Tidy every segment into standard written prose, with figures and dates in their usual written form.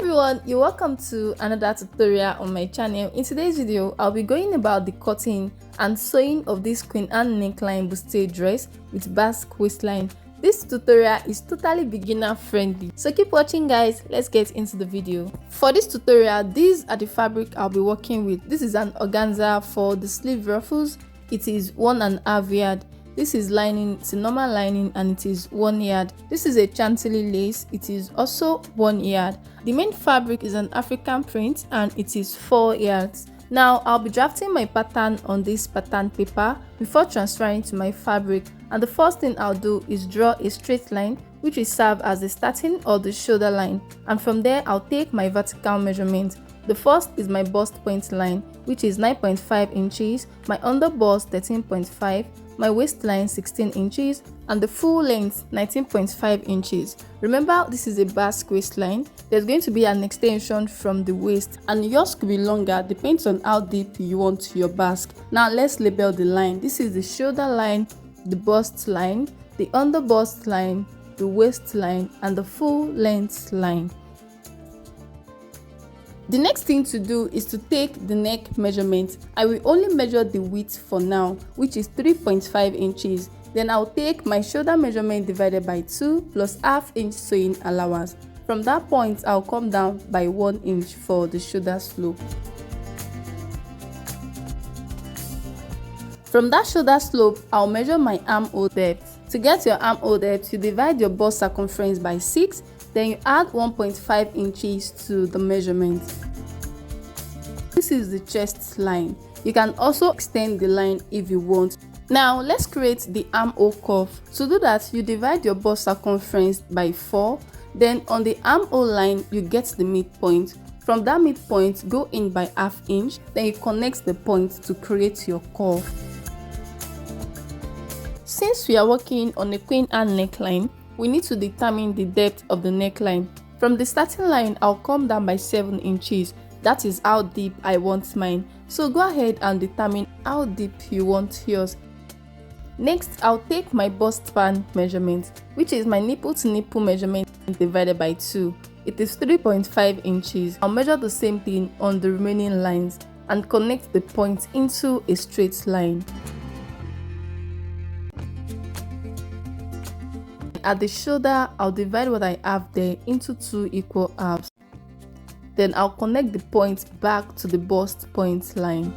everyone, you're welcome to another tutorial on my channel. In today's video, I'll be going about the cutting and sewing of this Queen Anne neckline bustier dress with Basque waistline. This tutorial is totally beginner friendly, so keep watching guys. Let's get into the video. For this tutorial, these are the fabric I'll be working with. This is an organza for the sleeve ruffles. It is 1.5 yard. This is lining, it's a normal lining and it is 1 yard. This is a chantilly lace, it is also 1 yard. The main fabric is an African print and it is 4 yards. Now I'll be drafting my pattern on this pattern paper before transferring to my fabric, and the first thing I'll do is draw a straight line which will serve as the starting or the shoulder line, and from there I'll take my vertical measurement. The first is my bust point line, which is 9.5 inches, my under bust 13.5, my waistline 16 inches, and the full length 19.5 inches. Remember, this is a Basque waistline. There's going to be an extension from the waist, and yours could be longer, depends on how deep you want your Basque. Now let's label the line. This is the shoulder line, the bust line, the under bust line, the waistline, and the full length line. The next thing to do is to take the neck measurement. I will only measure the width for now, which is 3.5 inches. Then I'll take my shoulder measurement divided by 2 plus ½ inch sewing allowance. From that point, I'll come down by 1 inch for the shoulder slope. From that shoulder slope, I'll measure my armhole depth. To get your armhole depth, you divide your bust circumference by 6. Then you add 1.5 inches to the measurement. This is the chest line. You can also extend the line if you want. Now let's create the armhole curve. To do that, you divide your bust circumference by 4. Then on the armhole line, you get the midpoint. From that midpoint, go in by ½ inch. Then you connect the point to create your curve. Since we are working on a Queen Anne neckline, we need to determine the depth of the neckline. From the starting line, I'll come down by 7 inches. That is how deep I want mine. So go ahead and determine how deep you want yours. Next, I'll take my bust span measurement, which is my nipple to nipple measurement divided by 2. It is 3.5 inches. I'll measure the same thing on the remaining lines and connect the points into a straight line. At the shoulder, I'll divide what I have there into 2 equal halves. Then I'll connect the points back to the bust point line.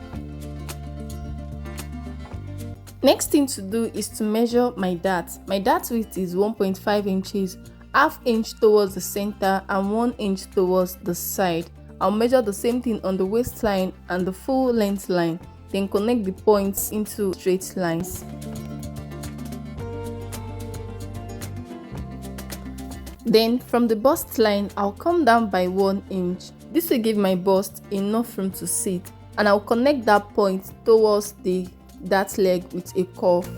Next thing to do is to measure my dart. My dart width is 1.5 inches, ½ inch towards the center and 1 inch towards the side. I'll measure the same thing on the waistline and the full length line, then connect the points into straight lines. Then from the bust line, I'll come down by 1 inch. This will give my bust enough room to sit, and I'll connect that point towards the dart leg with a curve.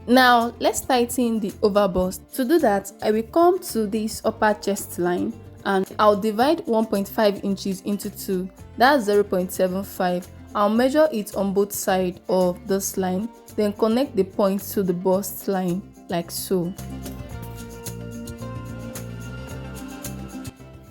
Now let's tighten the over bust. To do that, I will come to this upper chest line and I'll divide 1.5 inches into 2. That's 0.75. I'll measure it on both sides of this line, then connect the points to the bust line, like so.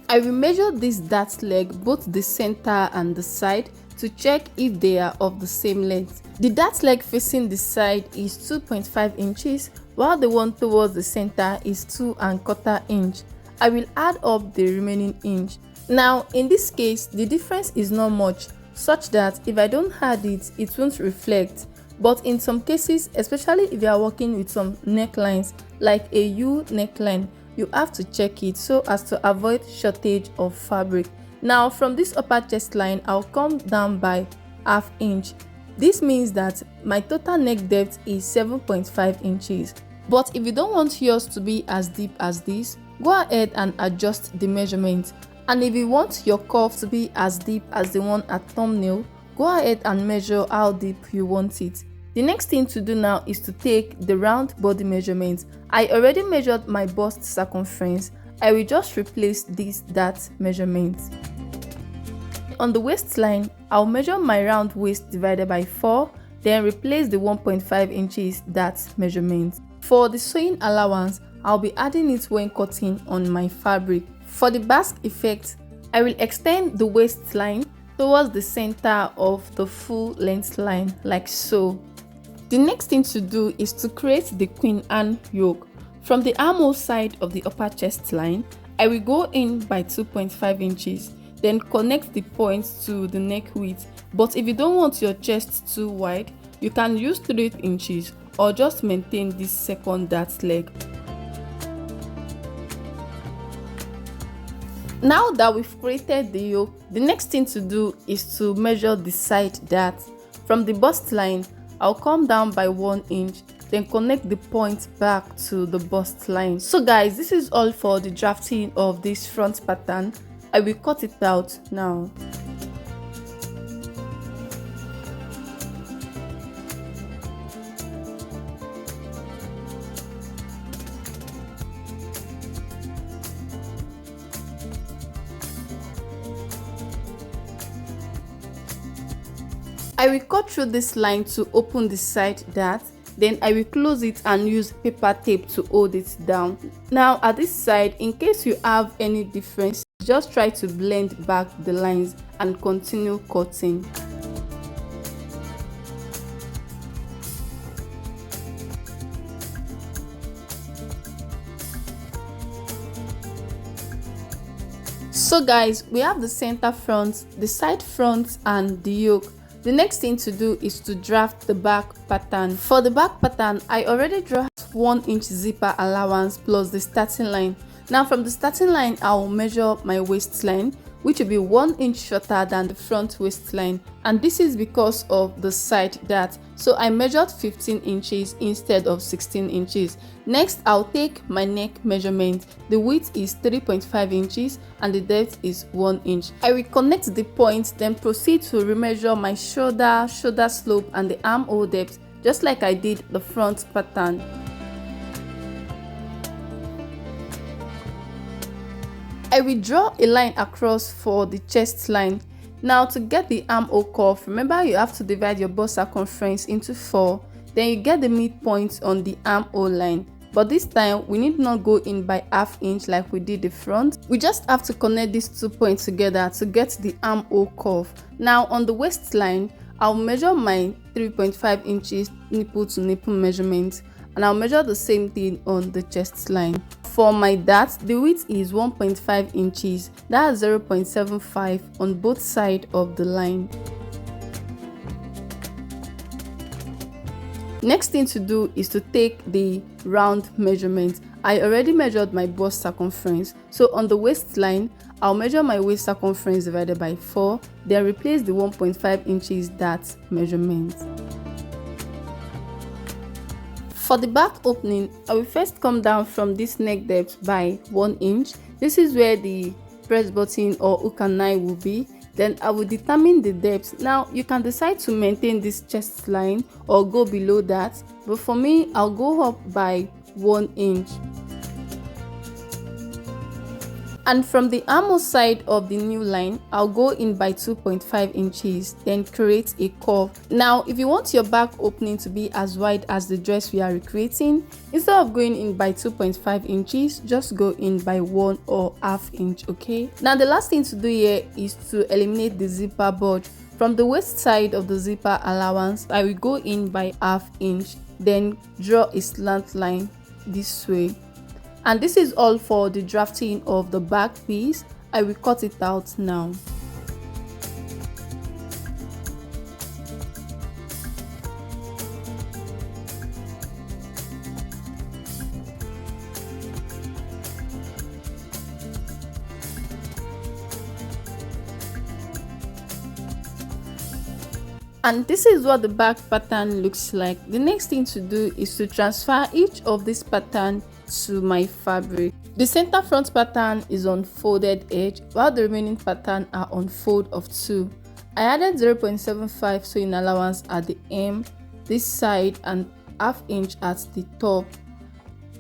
I will measure this dart leg, both the center and the side, to check if they are of the same length. The dart leg facing the side is 2.5 inches, while the one towards the center is 2¼ inch. I will add up the remaining inch. Now, in this case, the difference is not much, such that if I don't add it, it won't reflect. But in some cases, especially if you are working with some necklines like a U neckline, you have to check it so as to avoid shortage of fabric. Now from this upper chest line, I'll come down by ½ inch. This means that my total neck depth is 7.5 inches. But if you don't want yours to be as deep as this, go ahead and adjust the measurement. And if you want your curve to be as deep as the one at thumbnail, go ahead and measure how deep you want it. The next thing to do now is to take the round body measurement. I already measured my bust circumference. I will just replace this dart measurement. On the waistline, I'll measure my round waist divided by 4, then replace the 1.5 inches that measurement. For the sewing allowance, I'll be adding it when cutting on my fabric. For the Basque effect, I will extend the waistline towards the center of the full length line like so. The next thing to do is to create the Queen Anne yoke. From the armhole side of the upper chest line, I will go in by 2.5 inches, then connect the points to the neck width. But if you don't want your chest too wide, you can use 3 inches or just maintain this second dart leg. Now that we've created the yoke, the next thing to do is to measure the side dart. From the bust line, I'll come down by 1 inch, then connect the point back to the bust line. So guys, this is all for the drafting of this front pattern. I will cut it out now. I will cut through this line to open the side dart, then I will close it and use paper tape to hold it down. Now at this side, in case you have any difference, just try to blend back the lines and continue cutting. So guys, we have the center front, the side front and the yoke. The next thing to do is to draft the back pattern. For the back pattern, I already draft 1 inch zipper allowance plus the starting line. Now from the starting line, I will measure my waistline, which will be 1 inch shorter than the front waistline, and this is because of the side dart. So I measured 15 inches instead of 16 inches. Next, I'll take my neck measurement. The width is 3.5 inches and the depth is 1 inch. I will connect the points, then proceed to remeasure my shoulder slope and the armhole depth, just like I did the front pattern. I will draw a line across for the chest line. Now to get the armhole curve, remember you have to divide your bust circumference into 4, then you get the midpoint on the armhole line. But this time we need not go in by ½ inch like we did the front. We just have to connect these 2 points together to get the armhole curve. Now on the waistline, I'll measure my 3.5 inches nipple to nipple measurement, and I'll measure the same thing on the chest line. For my dart, the width is 1.5 inches, that's 0.75 on both sides of the line. Next thing to do is to take the round measurement. I already measured my bust circumference, so on the waistline, I'll measure my waist circumference divided by 4, then replace the 1.5 inches dart measurement. For the back opening, I will first come down from this neck depth by 1 inch. This is where the press button or hook and eye will be. Then I will determine the depth. Now you can decide to maintain this chest line or go below that, but for me, I'll go up by 1 inch. And from the armhole side of the new line, I'll go in by 2.5 inches, then create a curve. Now, if you want your back opening to be as wide as the dress we are recreating, instead of going in by 2.5 inches, just go in by 1 or ½ inch, okay? Now, the last thing to do here is to eliminate the zipper bulge. From the waist side of the zipper allowance, I will go in by ½ inch, then draw a slant line this way. And this is all for the drafting of the back piece. I will cut it out now. And this is what the back pattern looks like. The next thing to do is to transfer each of this pattern to my fabric. The center front pattern is on folded edge, while the remaining pattern are on fold of 2. I added 0.75 sewing allowance at the hem, this side, and ½ inch at the top.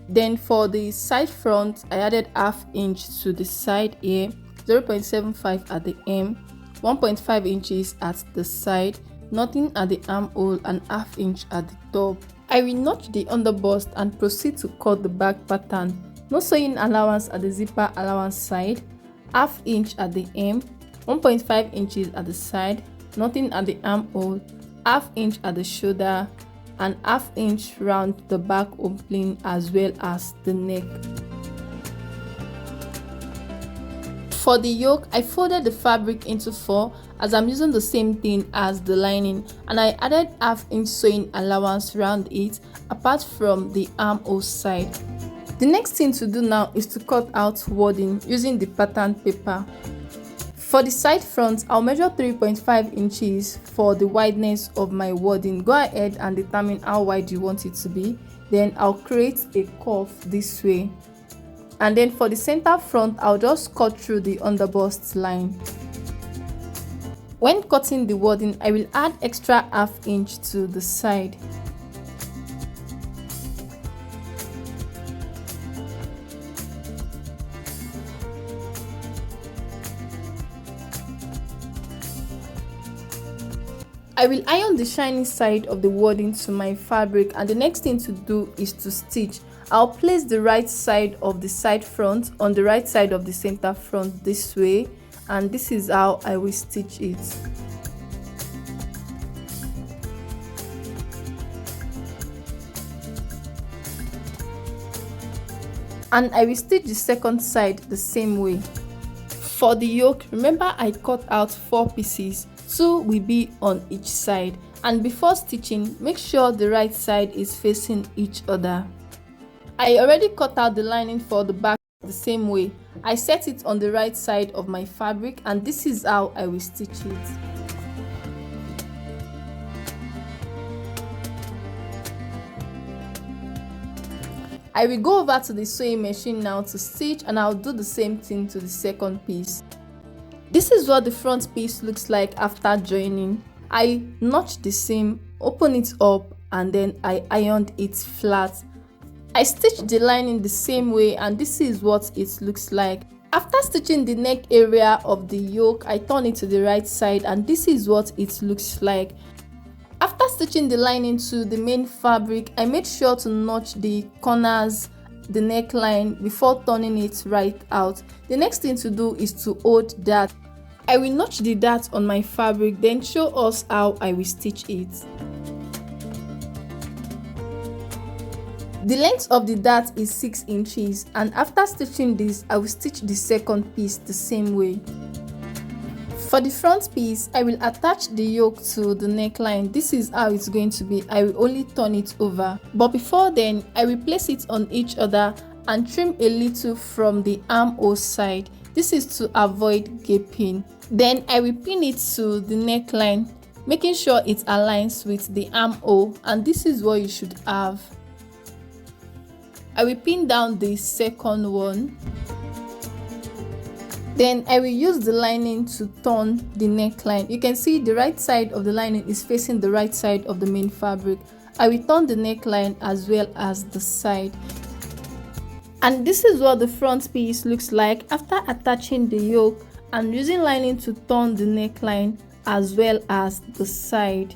Then for the side front, I added ½ inch to the side here, 0.75 at the hem, 1.5 inches at the side, nothing at the armhole and ½ inch at the top. I will notch the underbust and proceed to cut the back pattern. No sewing allowance at the zipper allowance side, ½ inch at the hem, 1.5 inches at the side, nothing at the armhole, ½ inch at the shoulder, and ½ inch round the back opening as well as the neck. For the yoke, I folded the fabric into 4 as I'm using the same thing as the lining, and I added ½ inch sewing allowance round it apart from the armhole side. The next thing to do now is to cut out wording using the pattern paper. For the side front, I'll measure 3.5 inches for the wideness of my wording. Go ahead and determine how wide you want it to be. Then I'll create a curve this way. And then for the center front, I'll just cut through the underbust line. When cutting the wording, I will add extra ½ inch to the side. I will iron the shiny side of the wording to my fabric, and the next thing to do is to stitch. I'll place the right side of the side front on the right side of the center front this way, and this is how I will stitch it. And I will stitch the second side the same way. For the yoke, remember I cut out 4 pieces. 2 will be on each side, and before stitching, make sure the right side is facing each other. I already cut out the lining for the back the same way. I set it on the right side of my fabric, and this is how I will stitch it. I will go over to the sewing machine now to stitch, and I'll do the same thing to the second piece. This is what the front piece looks like after joining. I notched the seam, opened it up, and then I ironed it flat. I stitched the lining the same way, and this is what it looks like. After stitching the neck area of the yoke, I turn it to the right side, and this is what it looks like. After stitching the lining to the main fabric, I made sure to notch the corners, the neckline, before turning it right out. The next thing to do is to hold that. I will notch the dart on my fabric, then show us how I will stitch it. The length of the dart is 6 inches, and after stitching this, I will stitch the second piece the same way. For the front piece, I will attach the yoke to the neckline. This is how it's going to be. I will only turn it over. But before then, I will place it on each other and trim a little from the armhole side. This is to avoid gaping. Then I will pin it to the neckline, making sure it aligns with the armhole, and this is what you should have. I will pin down the second one. Then I will use the lining to turn the neckline. You can see the right side of the lining is facing the right side of the main fabric. I will turn the neckline as well as the side. And this is what the front piece looks like after attaching the yoke and using lining to turn the neckline as well as the side.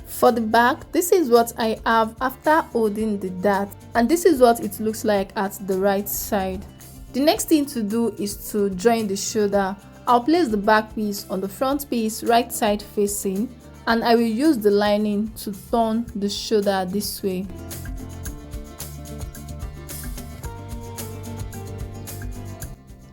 For the back, this is what I have after holding the dart, and this is what it looks like at the right side. The next thing to do is to join the shoulder. I'll place the back piece on the front piece right side facing, and I will use the lining to turn the shoulder this way.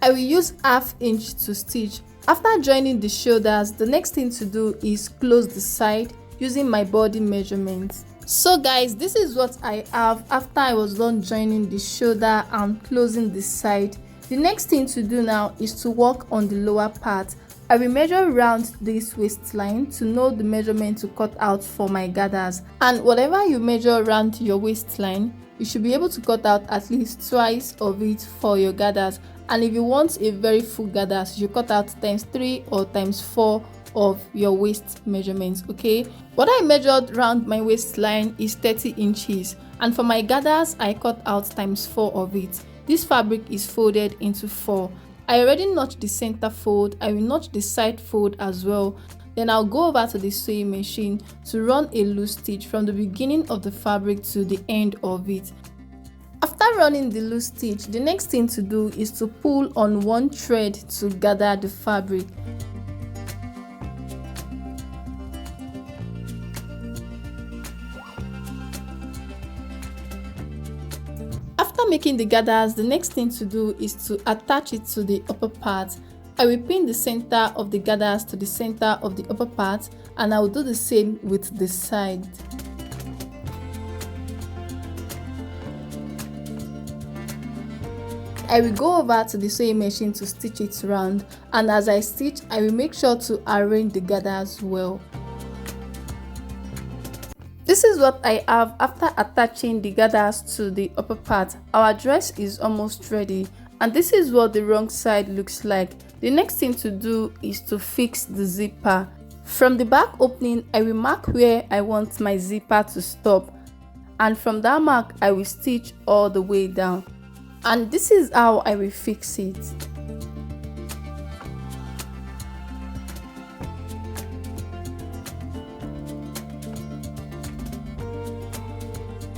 I will use ½ inch to stitch. After joining the shoulders, the next thing to do is close the side using my body measurements. So guys, this is what I have after I was done joining the shoulder and closing the side. The next thing to do now is to work on the lower part. I will measure around this waistline to know the measurement to cut out for my gathers, and whatever you measure around your waistline, you should be able to cut out at least twice of it for your gathers. And if you want a very full gathers, you cut out ×3 or ×4 of your waist measurements. Okay, what I measured around my waistline is 30 inches, and for my gathers I cut out ×4 of it. This fabric is folded into 4. I already notched the center fold. I will notch the side fold as well. Then I'll go over to the sewing machine to run a loose stitch from the beginning of the fabric to the end of it. After running the loose stitch, the next thing to do is to pull on one thread to gather the fabric. After making the gathers, the next thing to do is to attach it to the upper part. I will pin the center of the gathers to the center of the upper part, and I will do the same with the side. I will go over to the sewing machine to stitch it round, and as I stitch, I will make sure to arrange the gathers well. This is what I have after attaching the gathers to the upper part. Our dress is almost ready, and this is what the wrong side looks like. The next thing to do is to fix the zipper. From the back opening, I will mark where I want my zipper to stop, and from that mark, I will stitch all the way down. And this is how I will fix it.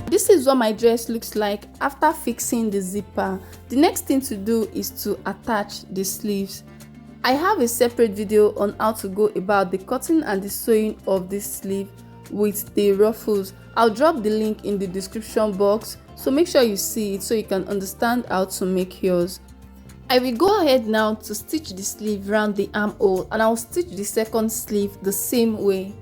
This is what my dress looks like after fixing the zipper. The next thing to do is to attach the sleeves. I have a separate video on how to go about the cutting and the sewing of this sleeve with the ruffles. I'll drop the link in the description box, so make sure you see it so you can understand how to make yours. I will go ahead now to stitch the sleeve around the armhole, and I'll stitch the second sleeve the same way.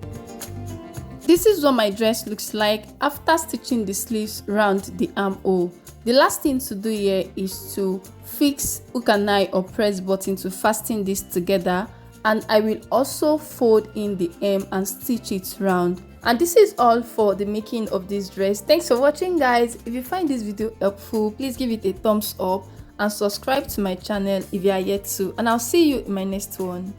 This is what my dress looks like after stitching the sleeves around the armhole. The last thing to do here is to fix hook and eye or press button to fasten this together, and I will also fold in the hem and stitch it round. And this is all for the making of this dress. Thanks for watching, guys. If you find this video helpful, please give it a thumbs up and subscribe to my channel if you are yet to, and I'll see you in my next one.